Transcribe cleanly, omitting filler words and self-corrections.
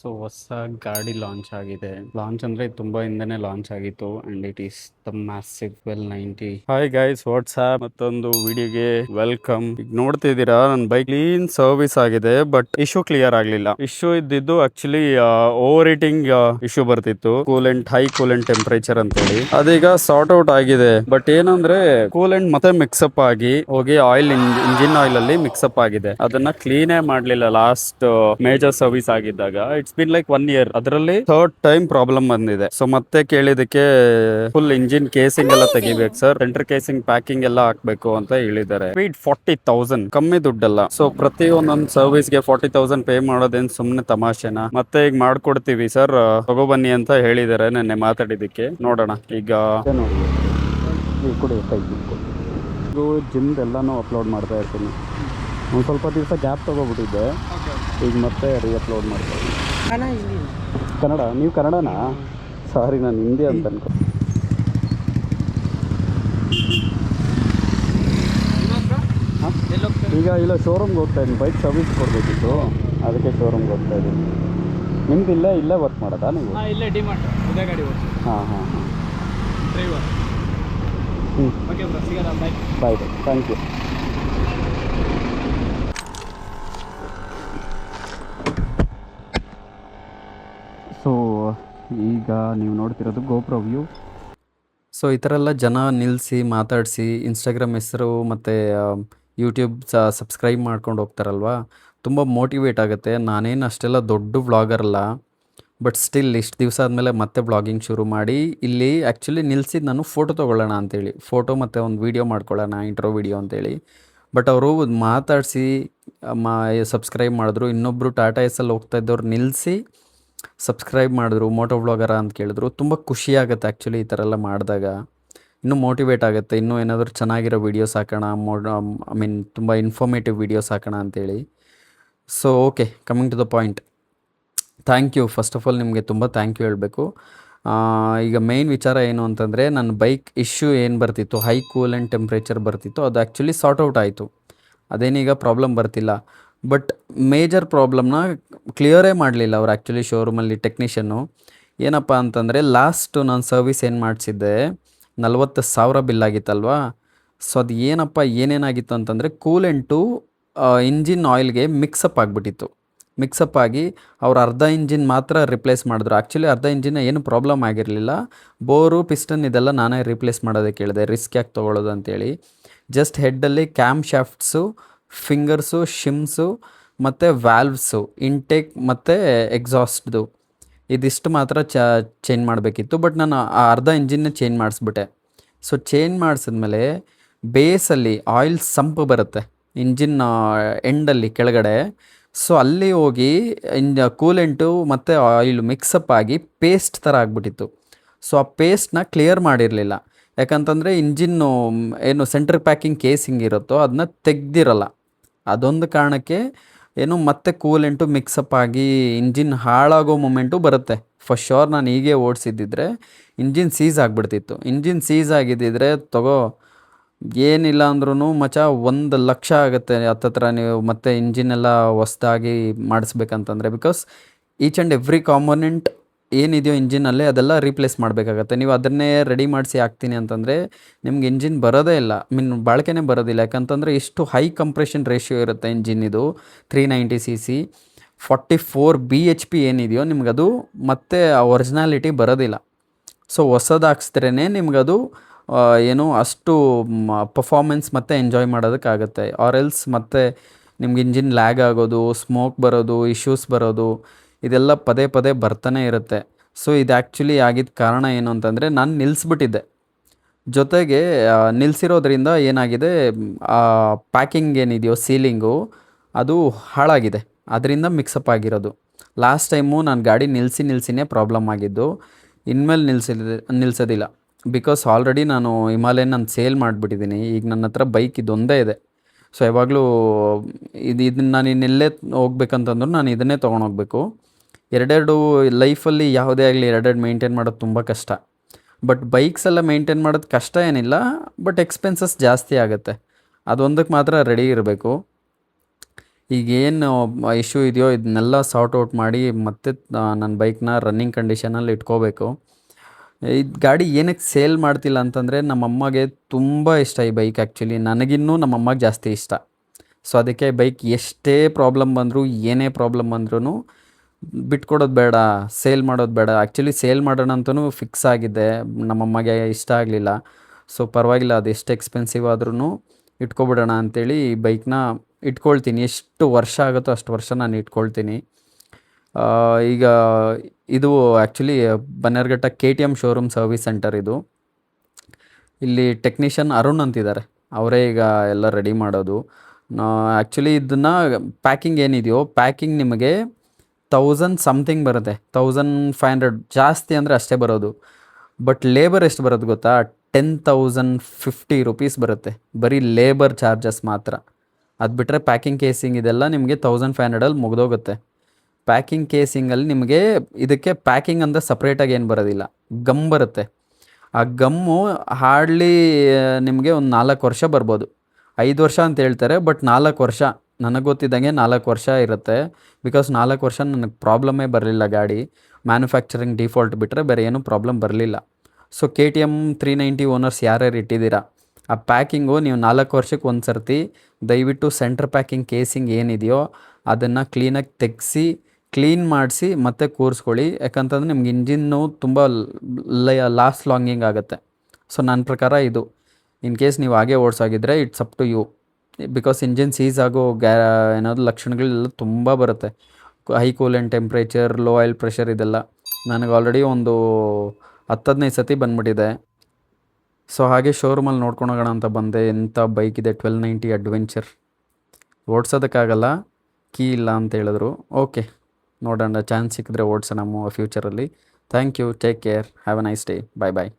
So ಹೊಸ ಗಾಡಿ launch ಆಗಿದೆ. ಲಾಂಚ್ ಅಂದ್ರೆ ತುಂಬಾ ಹಿಂದೆನೆ ಲಾಂಚ್ ಆಗಿತ್ತು and it is the massive 1290. Hi guys, WhatsApp ಮತ್ತೊಂದು ವಿಡಿಯೋಗೆ ವೆಲ್ಕಮ್. ಈಗ ನೋಡ್ತಿದ್ದೀರಾ ನನ್ನ ಬೈಕ್ ಕ್ಲೀನ್ ಸರ್ವಿಸ್ ಆಗಿದೆ, ಬಟ್ ಇಶ್ಯೂ ಕ್ಲಿಯರ್ ಆಗ್ಲಿಲ್ಲ. ಇಶ್ಯೂ ಇದ್ದಿದ್ದು ಆಕ್ಚುಲಿ ಓವರ್ ಹೀಟಿಂಗ್ ಇಶ್ಯೂ ಬರ್ತಿತ್ತು, ಕೂಲೆಂಟ್ ಹೈ ಕೂಲೆಂಟ್ ಟೆಂಪರೇಚರ್ ಅಂತ ಹೇಳಿ. ಅದೀಗ ಸಾರ್ಟ್ ಔಟ್ ಆಗಿದೆ. ಬಟ್ ಏನಂದ್ರೆ ಕೂಲೆಂಟ್ ಮತ್ತೆ ಮಿಕ್ಸಪ್ ಆಗಿ ಹೋಗಿ ಆಯಿಲ್ ಇಂಜಿನ್ ಆಯಿಲ್ ಅಲ್ಲಿ ಮಿಕ್ಸಪ್ ಆಗಿದೆ. ಅದನ್ನ ಕ್ಲೀನೇ ಮಾಡ್ಲಿಲ್ಲ ಲಾಸ್ಟ್ ಮೇಜರ್ ಸರ್ವಿಸ್ ಆಗಿದ್ದಾಗ. It's been like 1 year. ಅದರಲ್ಲಿ ಥರ್ಡ್ ಟೈಮ್ ಪ್ರಾಬ್ಲಮ್ ಬಂದಿದೆ. ಸೊ ಮತ್ತೆ ಕೇಳಿದಕ್ಕೆ ಫುಲ್ ಇಂಜಿನ್ ಕೇಸಿಂಗ್ ಎಲ್ಲ ತೆಗಿಬೇಕು ಸರ್, ಸೆಂಟರ್ ಕೇಸಿಂಗ್ ಪ್ಯಾಕಿಂಗ್ ಎಲ್ಲ ಹಾಕ್ಬೇಕು ಅಂತ ಹೇಳಿದ್ದಾರೆ. ಸ್ಪೀಡ್ 40,000 ಕಮ್ಮಿ ದುಡ್ಡಲ್ಲ. ಸೊ ಪ್ರತಿ ಒಂದೊಂದು ಸರ್ವಿಸ್ ಗೆ 40,000 ಪೇ ಮಾಡೋದೇನ್ ಸುಮ್ನೆ ತಮಾಷೆನಾ? ಮತ್ತೆ ಈಗ ಮಾಡ್ಕೊಡ್ತೀವಿ ಸರ್, ತಗೊಬನ್ನಿ ಅಂತ ಹೇಳಿದ್ದಾರೆ ನೆನ್ನೆ ಮಾತಾಡಿದಕ್ಕೆ. ನೋಡೋಣ ಈಗ. ನೋಡಿ ಇದು ಜಿಮ್ದು ಎಲ್ಲಾನು ಅಪ್ಲೋಡ್ ಮಾಡ್ತಾ ಇರ್ತೀನಿ. ಒಂದು ಸ್ವಲ್ಪ ದಿವಸ ಗ್ಯಾಪ್ ತಗೋಬಿಟ್ಟಿದ್ದೆ, ಈಗ ಮತ್ತೆ ಅಪ್ಲೋಡ್ ಮಾಡ್ತಾ ಇದ್ದೀನಿ. ಕನ್ನಡ? ನೀವು ಕನ್ನಡನಾ? ಸಾರಿ, ನಾನು ಹಿಂದಿ ಅಂತ ಅನ್ಕೊ. ಈಗ ಇಲ್ಲ, ಶೋರೂಮ್ಗೆ ಹೋಗ್ತಾ ಇದ್ದೀನಿ, ಬೈಕ್ ಸರ್ವಿಸ್ ಕೊಡಬೇಕಿತ್ತು, ಅದಕ್ಕೆ ಶೋರೂಮ್ಗೆ ಹೋಗ್ತಾ ಇದ್ದೀನಿ. ನಿಮ್ದು ಇಲ್ಲೇ ವರ್ಕ್ ಮಾಡೋದಾ ನೀವು? ಇಲ್ಲೇ ಡಿಮಾರ್ಟ್ ಇದೇ ಗಾಡಿ ಓಡಿಸಿ. ಹಾಂ ಹಾಂ ಹಾಂ, ಡ್ರೈವರ್. ಓಕೆ ಬ್ರೋ, ಸಿಗೋಣ. Bye bye. Thank you. So ಈಗ ನೀವು ನೋಡ್ತಿರೋದು ಗೋಪ್ರೋ ವ್ಯೂ. ಸೊ ಈ ಥರ ಎಲ್ಲ ಜನ ನಿಲ್ಲಿಸಿ ಮಾತಾಡಿಸಿ ಇನ್ಸ್ಟಾಗ್ರಾಮ್ ಹೆಸರು ಮತ್ತು ಯೂಟ್ಯೂಬ್ ಸಬ್ಸ್ಕ್ರೈಬ್ ಮಾಡ್ಕೊಂಡು ಹೋಗ್ತಾರಲ್ವ, ತುಂಬ ಮೋಟಿವೇಟ್ ಆಗುತ್ತೆ. ನಾನೇನು ಅಷ್ಟೆಲ್ಲ ದೊಡ್ಡ ವ್ಲಾಗರ್ ಅಲ್ಲ, ಬಟ್ ಸ್ಟಿಲ್ ಇಷ್ಟು ದಿವಸ ಆದಮೇಲೆ ಮತ್ತೆ ವ್ಲಾಗಿಂಗ್ ಶುರು ಮಾಡಿ ಇಲ್ಲಿ ಆ್ಯಕ್ಚುಲಿ ನಿಲ್ಸಿದ್ದು ನಾನು ಫೋಟೋ ತೊಗೊಳ್ಳೋಣ ಅಂತೇಳಿ, ಫೋಟೋ ಮತ್ತು ಒಂದು ವೀಡಿಯೋ ಮಾಡ್ಕೊಳ್ಳೋಣ, ಇಂಟ್ರೋ ವೀಡಿಯೋ ಅಂತೇಳಿ. ಬಟ್ ಅವರು ಮಾತಾಡಿಸಿ ಸಬ್ಸ್ಕ್ರೈಬ್ ಮಾಡಿದ್ರು. ಇನ್ನೊಬ್ಬರು ಟಾಟಾ ಎಸ್ಸಲ್ಲಿ ಹೋಗ್ತಾ ಇದ್ದವ್ರು ನಿಲ್ಲಿಸಿ ಸಬ್ಸ್ಕ್ರೈಬ್ ಮಾಡಿದ್ರು, ಮೋಟೋ ವ್ಲಾಗರ ಅಂತ ಕೇಳಿದ್ರು. ತುಂಬ ಖುಷಿಯಾಗುತ್ತೆ ಆ್ಯಕ್ಚುಲಿ ಈ ಥರ ಎಲ್ಲ ಮಾಡಿದಾಗ. ಇನ್ನೂ ಮೋಟಿವೇಟ್ ಆಗುತ್ತೆ, ಇನ್ನೂ ಏನಾದರೂ ಚೆನ್ನಾಗಿರೋ ವೀಡಿಯೋಸ್ ಹಾಕೋಣ, ಐ ಮೀನ್ ತುಂಬ ಇನ್ಫಾರ್ಮೇಟಿವ್ ವೀಡಿಯೋಸ್ ಹಾಕೋಣ ಅಂತೇಳಿ. So okay, coming to the point. Thank you, first of all ನಿಮಗೆ ತುಂಬ ಥ್ಯಾಂಕ್ ಯು ಹೇಳಬೇಕು. ಈಗ ಮೇಯ್ನ್ ವಿಚಾರ ಏನು ಅಂತಂದರೆ, ನನ್ನ ಬೈಕ್ ಇಶ್ಯೂ ಏನು ಬರ್ತಿತ್ತು, ಹೈ ಕೂಲೆಂಟ್ ಟೆಂಪ್ರೇಚರ್ ಬರ್ತಿತ್ತು, ಅದು ಆ್ಯಕ್ಚುಲಿ ಸಾರ್ಟ್ ಔಟ್ ಆಯಿತು. ಅದೇನೀಗ ಪ್ರಾಬ್ಲಮ್ ಬರ್ತಿಲ್ಲ. ಬಟ್ ಮೇಜರ್ ಪ್ರಾಬ್ಲಮ್ನ ಕ್ಲಿಯರೇ ಮಾಡಲಿಲ್ಲ ಅವ್ರು ಆ್ಯಕ್ಚುಲಿ ಶೋರೂಮಲ್ಲಿ ಟೆಕ್ನಿಷಿಯನ್ನು. ಏನಪ್ಪ ಅಂತಂದರೆ, ಲಾಸ್ಟು ನಾನು ಸರ್ವಿಸ್ ಏನು ಮಾಡಿಸಿದ್ದೆ 40,000 ಬಿಲ್ ಆಗಿತ್ತಲ್ವಾ. ಸೊ ಅದು ಏನೇನಾಗಿತ್ತು ಅಂತಂದರೆ, ಕೂಲೆಂಟು ಇಂಜಿನ್ ಆಯಿಲ್ಗೆ ಮಿಕ್ಸಪ್ ಆಗಿಬಿಟ್ಟಿತ್ತು. ಮಿಕ್ಸಪ್ ಆಗಿ ಅವ್ರು ಅರ್ಧ ಇಂಜಿನ್ ಮಾತ್ರ ರಿಪ್ಲೇಸ್ ಮಾಡಿದ್ರು. ಆ್ಯಕ್ಚುಲಿ ಅರ್ಧ ಇಂಜಿನ್ ಏನು ಪ್ರಾಬ್ಲಮ್ ಆಗಿರಲಿಲ್ಲ. ಬೋರು, ಪಿಸ್ಟನ್ ಇದೆಲ್ಲ ನಾನೇ ರಿಪ್ಲೇಸ್ ಮಾಡೋದಕ್ಕೆ ಹೇಳಿದೆ, ರಿಸ್ಕ್ ಯಾಕೆ ತೊಗೊಳ್ಳೋದು ಅಂತೇಳಿ. ಜಸ್ಟ್ ಹೆಡ್ಡಲ್ಲಿ ಕ್ಯಾಮ್ ಶಾಫ್ಟ್ಸು, ಫಿಂಗರ್ಸು, ಶಿಮ್ಸು ಮತ್ತು ವ್ಯಾಲ್ವ್ಸು, ಇಂಟೇಕ್ ಮತ್ತು ಎಕ್ಸಾಸ್ಟ್ದು ಇದಿಷ್ಟು ಮಾತ್ರ ಚೇಂಜ್ ಮಾಡಬೇಕಿತ್ತು. ಬಟ್ ನಾನು ಆ ಅರ್ಧ ಇಂಜಿನ್ನ ಚೇಂಜ್ ಮಾಡಿಸ್ಬಿಟ್ಟೆ. ಸೊ ಚೇಂಜ್ ಮಾಡಿಸಿದ್ಮೇಲೆ ಬೇಸಲ್ಲಿ ಆಯಿಲ್ ಸಂಪ್ ಬರುತ್ತೆ ಇಂಜಿನ್ ಎಂಡಲ್ಲಿ ಕೆಳಗಡೆ. ಸೊ ಅಲ್ಲಿ ಹೋಗಿ ಕೂಲೆಂಟು ಮತ್ತು ಆಯಿಲ್ ಮಿಕ್ಸಪ್ ಆಗಿ ಪೇಸ್ಟ್ ಥರ ಆಗಿಬಿಟ್ಟಿತ್ತು. ಸೊ ಆ ಪೇಸ್ಟ್ನ ಕ್ಲಿಯರ್ ಮಾಡಿರಲಿಲ್ಲ. ಯಾಕಂತಂದರೆ ಇಂಜಿನ್ನು ಏನು ಸೆಂಟ್ರ್ ಪ್ಯಾಕಿಂಗ್ ಕೇಸಿಂಗ್ ಇರುತ್ತೋ ಅದನ್ನ ತೆಗ್ದಿರಲ್ಲ. ಅದೊಂದು ಕಾರಣಕ್ಕೆ ಏನು ಮತ್ತೆ ಕೂಲೆಂಟು ಮಿಕ್ಸಪ್ ಆಗಿ ಇಂಜಿನ್ ಹಾಳಾಗೋ ಮೂಮೆಂಟು ಬರುತ್ತೆ. ಫಾರ್ ಶೋರ್ ನಾನು ಹೀಗೆ ಓಡಿಸಿದ್ದಿದ್ರೆ ಇಂಜಿನ್ ಸೀಸ್ ಆಗಿಬಿಡ್ತಿತ್ತು. ಇಂಜಿನ್ ಸೀಸ್ ಆಗಿದ್ದಿದ್ರೆ ಏನಿಲ್ಲ ಅಂದ್ರೂ ಮಚ 1,00,000 ಆಗುತ್ತೆ ಹತ್ತತ್ರ ನೀವು ಮತ್ತೆ ಇಂಜಿನೆಲ್ಲ ಹೊಸ್ದಾಗಿ ಮಾಡಿಸ್ಬೇಕಂತಂದರೆ. Because each and every component ಏನಿದೆಯೋ ಇಂಜಿನಲ್ಲಿ ಅದೆಲ್ಲ ರೀಪ್ಲೇಸ್ ಮಾಡಬೇಕಾಗತ್ತೆ. ನೀವು ಅದನ್ನೇ ರೆಡಿ ಮಾಡಿಸಿ ಹಾಕ್ತೀನಿ ಅಂತಂದರೆ ನಿಮ್ಗೆ ಇಂಜಿನ್ ಬರೋದೇ ಇಲ್ಲ, ಬಾಳಿಕೆನೇ ಬರೋದಿಲ್ಲ. ಯಾಕಂತಂದರೆ ಇಷ್ಟು ಹೈ ಕಂಪ್ರೆಷನ್ ರೇಷಿಯೋ ಇರುತ್ತೆ ಇಂಜಿನ್. 390 cc 44 bhp ಏನಿದೆಯೋ ನಿಮ್ಗದು ಮತ್ತೆ ಆ ಒರಿಜಿನಾಲಿಟಿ ಬರೋದಿಲ್ಲ. ಸೊ ಹೊಸದು ಹಾಕ್ಸಿದ್ರೇ ನಿಮ್ಗದು ಏನು ಅಷ್ಟು ಪರ್ಫಾರ್ಮೆನ್ಸ್ ಮತ್ತು ಎಂಜಾಯ್ ಮಾಡೋದಕ್ಕಾಗತ್ತೆ. ಆರ್ ಎಲ್ಸ್ ಮತ್ತೆ ನಿಮ್ಗೆ ಇಂಜಿನ್ ಲ್ಯಾಗ್ ಆಗೋದು, ಸ್ಮೋಕ್ ಬರೋದು, ಇಶ್ಯೂಸ್ ಬರೋದು, ಇದೆಲ್ಲ ಪದೇ ಪದೇ ಬರ್ತಾನೆ ಇರುತ್ತೆ. ಸೊ ಇದು ಆ್ಯಕ್ಚುಲಿ ಆಗಿದ್ದ ಕಾರಣ ಏನು ಅಂತಂದರೆ, ನಾನು ನಿಲ್ಲಿಸ್ಬಿಟ್ಟಿದ್ದೆ. ಜೊತೆಗೆ ನಿಲ್ಲಿಸಿರೋದ್ರಿಂದ ಏನಾಗಿದೆ, ಪ್ಯಾಕಿಂಗ್ ಏನಿದೆಯೋ ಸೀಲಿಂಗು ಅದು ಹಾಳಾಗಿದೆ, ಅದರಿಂದ ಮಿಕ್ಸಪ್ ಆಗಿರೋದು. ಲಾಸ್ಟ್ ಟೈಮು ನಾನು ಗಾಡಿ ನಿಲ್ಲಿಸಿನೇ ಪ್ರಾಬ್ಲಮ್ ಆಗಿದ್ದು. ಇನ್ಮೇಲೆ ನಿಲ್ಲಿಸೋದಿಲ್ಲ. ಬಿಕಾಸ್ ಆಲ್ರೆಡಿ ನಾನು ಹಿಮಾಲಯನ್ ನಾನು ಸೇಲ್ ಮಾಡಿಬಿಟ್ಟಿದ್ದೀನಿ. ಈಗ ನನ್ನ ಹತ್ರ ಬೈಕ್ ಇದೊಂದೇ ಇದೆ. ಸೊ ಯಾವಾಗಲೂ ಇದನ್ನು ನಾನು ಇನ್ನೆಲ್ಲೇ ಹೋಗ್ಬೇಕಂತಂದ್ರೂ ನಾನು ಇದನ್ನೇ ತೊಗೊಂಡೋಗ್ಬೇಕು. ಎರಡೆರಡು ಲೈಫಲ್ಲಿ ಯಾವುದೇ ಆಗಲಿ ಎರಡೆರಡು ಮೇಂಟೈನ್ ಮಾಡೋದು ತುಂಬ ಕಷ್ಟ. ಬಟ್ ಬೈಕ್ಸ್ ಎಲ್ಲ ಮೇಂಟೈನ್ ಮಾಡೋದು ಕಷ್ಟ ಏನಿಲ್ಲ, ಬಟ್ ಎಕ್ಸ್ಪೆನ್ಸಸ್ ಜಾಸ್ತಿ ಆಗುತ್ತೆ. ಅದೊಂದಕ್ಕೆ ಮಾತ್ರ ರೆಡಿ ಇರಬೇಕು. ಈಗೇನು ಇಶ್ಯೂ ಇದೆಯೋ ಇದನ್ನೆಲ್ಲ ಸಾರ್ಟ್ ಔಟ್ ಮಾಡಿ ಮತ್ತೆ ನನ್ನ ಬೈಕ್ನ ರನ್ನಿಂಗ್ ಕಂಡೀಷನಲ್ಲಿ ಇಟ್ಕೋಬೇಕು. ಇದು ಗಾಡಿ ಏನಕ್ಕೆ ಸೇಲ್ ಮಾಡ್ತಿಲ್ಲ ಅಂತಂದರೆ ನಮ್ಮಮ್ಮಗೆ ತುಂಬ ಇಷ್ಟ ಈ ಬೈಕ್. ಆ್ಯಕ್ಚುಲಿ ನನಗಿನ್ನೂ ನಮ್ಮಮ್ಮಗೆ ಜಾಸ್ತಿ ಇಷ್ಟ. ಸೊ ಅದಕ್ಕೆ ಬೈಕ್ ಎಷ್ಟೇ ಪ್ರಾಬ್ಲಮ್ ಬಂದರೂ ಏನೇ ಪ್ರಾಬ್ಲಮ್ ಬಂದ್ರೂ ಬಿಟ್ಕೊಡೋದು ಬೇಡ, ಸೇಲ್ ಮಾಡೋದು ಬೇಡ. ಆ್ಯಕ್ಚುಲಿ ಸೇಲ್ ಮಾಡೋಣ ಅಂತಲೂ ಫಿಕ್ಸ್ ಆಗಿದ್ದೆ, ನಮ್ಮಮ್ಮಗೆ ಇಷ್ಟ ಆಗಲಿಲ್ಲ. ಸೊ ಪರವಾಗಿಲ್ಲ, ಅದು ಎಷ್ಟು ಎಕ್ಸ್ಪೆನ್ಸಿವ್ ಆದ್ರೂ ಇಟ್ಕೊಬಿಡೋಣ ಅಂಥೇಳಿ ಈ ಬೈಕ್ನ ಇಟ್ಕೊಳ್ತೀನಿ. ಎಷ್ಟು ವರ್ಷ ಆಗುತ್ತೋ ಅಷ್ಟು ವರ್ಷ ನಾನು ಇಟ್ಕೊಳ್ತೀನಿ. ಈಗ ಇದು actually Bannerghatta KTM showroom service centre ಇದು. ಇಲ್ಲಿ ಟೆಕ್ನಿಷಿಯನ್ ಅರುಣ್ ಅಂತಿದ್ದಾರೆ, ಅವರೇ ಈಗ ಎಲ್ಲ ರೆಡಿ ಮಾಡೋದು. ಆ್ಯಕ್ಚುಲಿ ಇದನ್ನು ಪ್ಯಾಕಿಂಗ್ ಏನಿದೆಯೋ ಪ್ಯಾಕಿಂಗ್ ನಿಮಗೆ 1000 ಸಮಥಿಂಗ್ ಬರುತ್ತೆ, 1500 ಜಾಸ್ತಿ ಅಂದರೆ ಅಷ್ಟೇ ಬರೋದು. ಬಟ್ ಲೇಬರ್ ಎಷ್ಟು ಬರೋದು ಗೊತ್ತಾ? 10,050 ರೂಪೀಸ್ ಬರುತ್ತೆ, ಬರೀ ಲೇಬರ್ ಚಾರ್ಜಸ್ ಮಾತ್ರ. ಅದು ಬಿಟ್ಟರೆ ಪ್ಯಾಕಿಂಗ್ ಕೇಸಿಂಗ್ ಇದೆಲ್ಲ ನಿಮಗೆ 1500ಅಲ್ಲಿ ಮುಗಿದೋಗುತ್ತೆ. ಪ್ಯಾಕಿಂಗ್ ಕೇಸಿಂಗಲ್ಲಿ ನಿಮಗೆ ಇದಕ್ಕೆ ಪ್ಯಾಕಿಂಗ್ ಅಂತ ಸಪ್ರೇಟಾಗಿ ಏನು ಬರೋದಿಲ್ಲ, ಗಮ್ ಬರುತ್ತೆ. ಆ ಗಮ್ಮು ಹಾರ್ಡ್ಲಿ ನಿಮಗೆ ಒಂದು 4 ವರ್ಷ ಬರ್ಬೋದು. 5 ವರ್ಷ ಅಂತ ಹೇಳ್ತಾರೆ, ಬಟ್ 4 ವರ್ಷ ನನಗೆ ಗೊತ್ತಿದ್ದಂಗೆ 4 ವರ್ಷ ಇರುತ್ತೆ. ಬಿಕಾಸ್ 4 ವರ್ಷ ನನಗೆ ಪ್ರಾಬ್ಲಮ್ಮೇ ಬರಲಿಲ್ಲ. ಗಾಡಿ ಮ್ಯಾನುಫ್ಯಾಕ್ಚರಿಂಗ್ ಡಿಫಾಲ್ಟ್ ಬಿಟ್ಟರೆ ಬೇರೆ ಏನೂ ಪ್ರಾಬ್ಲಮ್ ಬರಲಿಲ್ಲ. ಸೊ KTM 390 ಓನರ್ಸ್ ಯಾರ್ಯಾರು ಇಟ್ಟಿದ್ದೀರಾ, ಆ ಪ್ಯಾಕಿಂಗು ನೀವು 4 ವರ್ಷಕ್ಕೆ ಒಂದು ಸರ್ತಿ ದಯವಿಟ್ಟು ಸೆಂಟ್ರ್ ಪ್ಯಾಕಿಂಗ್ ಕೇಸಿಂಗ್ ಏನಿದೆಯೋ ಅದನ್ನು ಕ್ಲೀನಾಗಿ ತೆಗೆಸಿ ಕ್ಲೀನ್ ಮಾಡಿಸಿ ಮತ್ತೆ ಕೂರಿಸ್ಕೊಳ್ಳಿ. ಯಾಕಂತಂದರೆ ನಿಮ್ಗೆ ಇಂಜಿನ್ನು ತುಂಬ ಲಾಸ್ಟ್ ಲಾಂಗಿಂಗ್ ಆಗುತ್ತೆ. ಸೊ ನನ್ನ ಪ್ರಕಾರ ಇದು ಇನ್ ಕೇಸ್ ನೀವು ಹಾಗೆ ಓಡಿಸೋಗಿದ್ರೆ it's up to you. Because engine seize ಆಗೋ ಏನಾದ್ರು ಲಕ್ಷಣಗಳೆಲ್ಲ ತುಂಬ ಬರುತ್ತೆ. High coolant temperature, low oil pressure, ಇದೆಲ್ಲ ನನಗೆ ಆಲ್ರೆಡಿ ಒಂದು 10-15 ಸತಿ ಬಂದ್ಬಿಟ್ಟಿದೆ. ಸೊ ಹಾಗೆ ಶೋರೂಮಲ್ಲಿ ನೋಡ್ಕೊಂಡು ಹೋಗೋಣ ಅಂತ ಬಂದೆ. ಎಂಥ ಬೈಕ್ ಇದೆ, 1290 ಅಡ್ವೆಂಚರ್. ಓಡಿಸೋದಕ್ಕಾಗಲ್ಲ, ಕೀ ಇಲ್ಲ ಅಂತ ಹೇಳಿದ್ರು. ಓಕೆ, ನೋಡೋಣ, ಚಾನ್ಸ್ ಸಿಕ್ಕಿದ್ರೆ ಓಡಿಸೋಣ ಫ್ಯೂಚರಲ್ಲಿ. Thank you, take care, have a nice day, bye bye.